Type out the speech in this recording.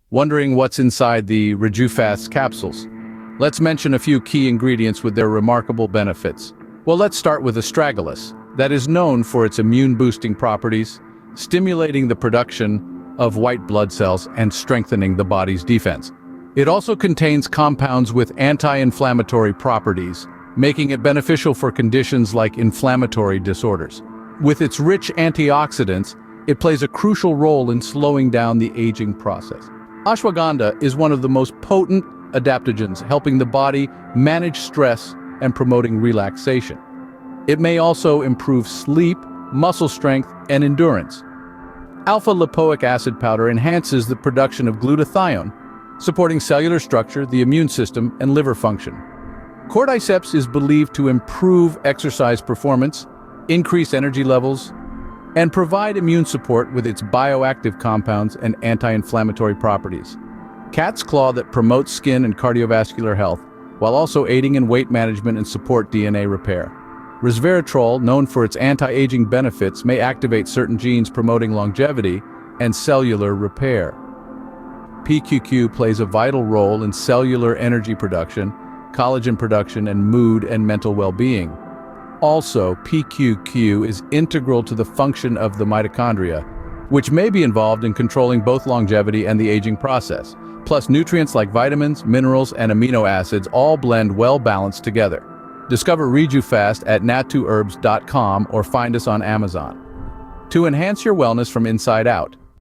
Wondering what's inside the RejuFast capsules? Let's mention a few key ingredients with their remarkable benefits. Well, let's start with astragalus, that is known for its immune-boosting properties, stimulating the production of white blood cells and strengthening the body's defense. It also contains compounds with anti-inflammatory properties, making it beneficial for conditions like inflammatory disorders. With its rich antioxidants, it plays a crucial role in slowing down the aging process. Ashwagandha is one of the most potent adaptogens, helping the body manage stress and promoting relaxation. It may also improve sleep, muscle strength, and endurance. Alpha-lipoic acid powder enhances the production of glutathione, supporting cellular structure, the immune system, and liver function. Cordyceps is believed to improve exercise performance, increase energy levels, and provide immune support with its bioactive compounds and anti-inflammatory properties. Cat's claw that promotes skin and cardiovascular health, while also aiding in weight management and support DNA repair. Resveratrol, known for its anti-aging benefits, may activate certain genes promoting longevity and cellular repair. PQQ plays a vital role in cellular energy production, collagen production, and mood and mental well-being. Also, PQQ is integral to the function of the mitochondria, which may be involved in controlling both longevity and the aging process. Plus, nutrients like vitamins, minerals, and amino acids all blend well-balanced together. Discover RejuFast at Natuherbs.com or find us on Amazon. To enhance your wellness from inside out.